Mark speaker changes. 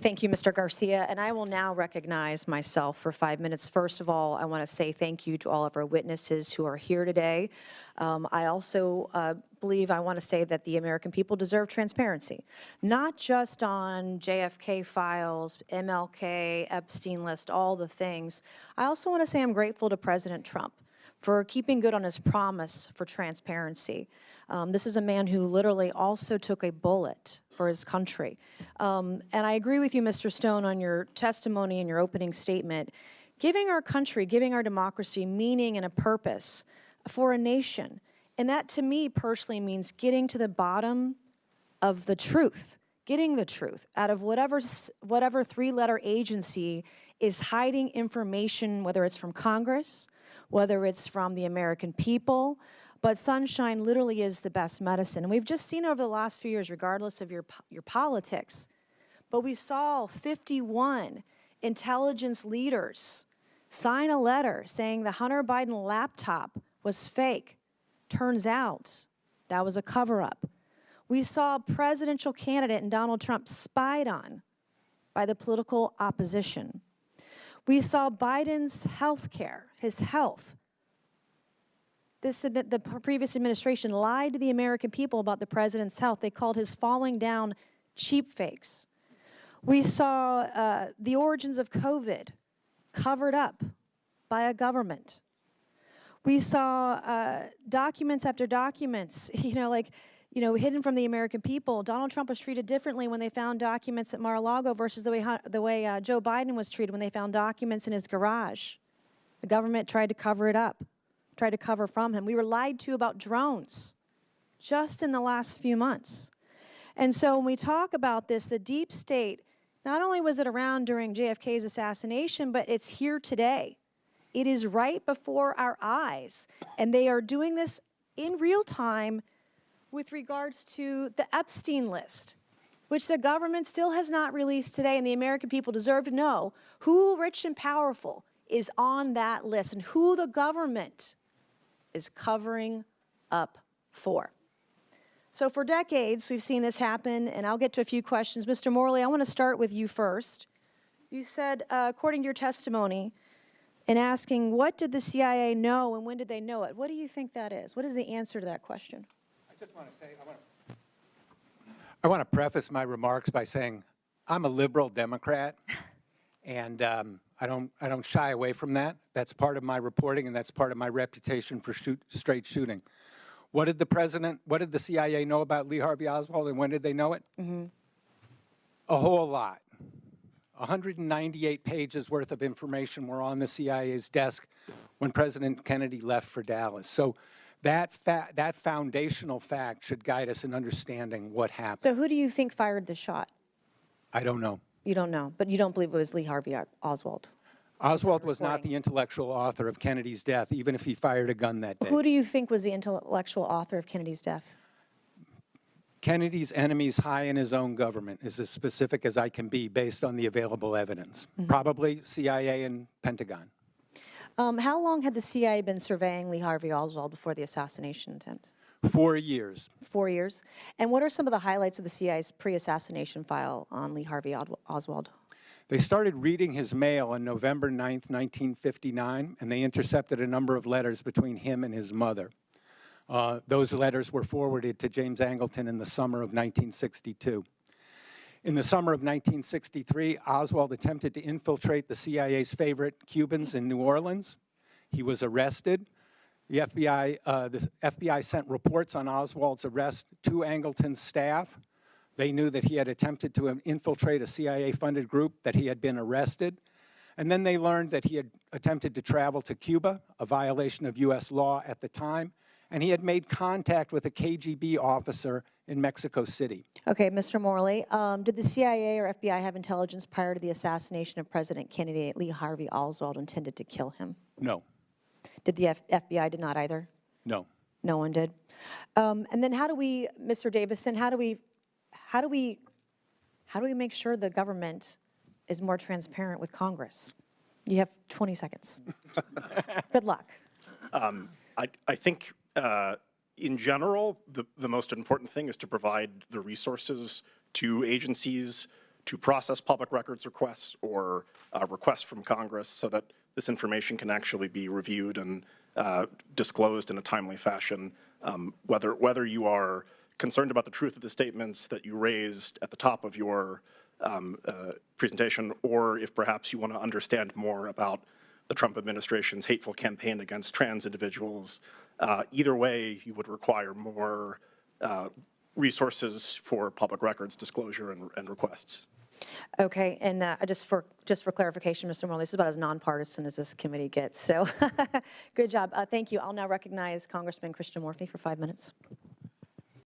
Speaker 1: Thank you, Mr. Garcia. And I will now recognize myself for 5 minutes. First of all, I want to say thank you to all of our witnesses who are here today. I also believe I want to say that the American people deserve transparency, not just on JFK files, MLK, Epstein list, all the things. I also want to say I'm grateful to President Trump for keeping good on his promise for transparency. This is a man who literally also took a bullet for his country. And I agree with you, Mr. Stone, on your testimony and your opening statement. Giving our country, giving our democracy meaning and a purpose for a nation. And that, to me, personally means getting to the bottom of the truth, getting the truth out of whatever three-letter agency is hiding information, whether it's from Congress, whether it's from the American people. But sunshine literally is the best medicine. And we've just seen over the last few years, regardless of your politics, but we saw 51 intelligence leaders sign a letter saying the Hunter Biden laptop was fake. Turns out that was a cover-up. We saw a presidential candidate and Donald Trump spied on by the political opposition. We saw Biden's health care, his health. The previous administration lied to the American people about the president's health. They called his falling down cheap fakes. We saw the origins of COVID covered up by a government. We saw documents after documents, hidden from the American people. Donald Trump was treated differently when they found documents at Mar-a-Lago versus the way Joe Biden was treated when they found documents in his garage. The government tried to cover it up, tried to cover from him. We were lied to about drones just in the last few months. And so when we talk about this, the deep state, not only was it around during JFK's assassination, but it's here today. It is right before our eyes. And they are doing this in real time with regards to the Epstein list, which the government still has not released today, and the American people deserve to know who rich and powerful is on that list and who the government is covering up for. So for decades, we've seen this happen, and I'll get to a few questions. Mr. Morley, I want to start with you first. You said, according to your testimony, in asking what did the CIA know and when did they know it, what do you think that is? What is the answer to that question?
Speaker 2: I just want to say, I want to preface my remarks by saying I'm a liberal Democrat, and I don't shy away from that. That's part of my reporting, and that's part of my reputation for straight shooting. What did the CIA know about Lee Harvey Oswald, and when did they know it? Mm-hmm. A whole lot. 198 pages worth of information were on the CIA's desk when President Kennedy left for Dallas. So that foundational fact should guide us in understanding what happened.
Speaker 1: So who do you think fired the shot?
Speaker 2: I don't know.
Speaker 1: You don't know, but you don't believe it was Lee Harvey Oswald?
Speaker 2: Oswald was not the intellectual author of Kennedy's death, even if he fired a gun that day.
Speaker 1: Who do you think was the intellectual author of Kennedy's death?
Speaker 2: Kennedy's enemies high in his own government is as specific as I can be based on the available evidence. Mm-hmm. Probably CIA and Pentagon.
Speaker 1: How long had the CIA been surveying Lee Harvey Oswald before the assassination attempt?
Speaker 2: 4 years.
Speaker 1: 4 years. And what are some of the highlights of the CIA's pre-assassination file on Lee Harvey Oswald?
Speaker 2: They started reading his mail on November 9th, 1959, and they intercepted a number of letters between him and his mother. Those letters were forwarded to James Angleton in the summer of 1962. In the summer of 1963, Oswald attempted to infiltrate the CIA's favorite Cubans in New Orleans. He was arrested. The FBI sent reports on Oswald's arrest to Angleton's staff. They knew that he had attempted to infiltrate a CIA-funded group, that he had been arrested. And then they learned that he had attempted to travel to Cuba, a violation of U.S. law at the time, and he had made contact with a KGB officer in Mexico City.
Speaker 1: Okay, Mr. Morley, did the CIA or FBI have intelligence prior to the assassination of President Kennedy that Lee Harvey Oswald intended to kill him?
Speaker 2: No.
Speaker 1: Did the FBI did not either?
Speaker 2: No.
Speaker 1: No one did. And then how do we, Mr. Davison, how do we make sure the government is more transparent with Congress? You have 20 seconds. Good luck.
Speaker 3: I think in general, the most important thing is to provide the resources to agencies to process public records requests or requests from Congress so that this information can actually be reviewed and disclosed in a timely fashion, whether you are concerned about the truth of the statements that you raised at the top of your presentation, or if perhaps you want to understand more about the Trump administration's hateful campaign against trans individuals. Either way, you would require more resources for public records disclosure and requests.
Speaker 1: Okay, and just for clarification, Mr. Morley, this is about as nonpartisan as this committee gets, so good job. Thank you. I'll now recognize Congressman Christian Morphy for 5 minutes.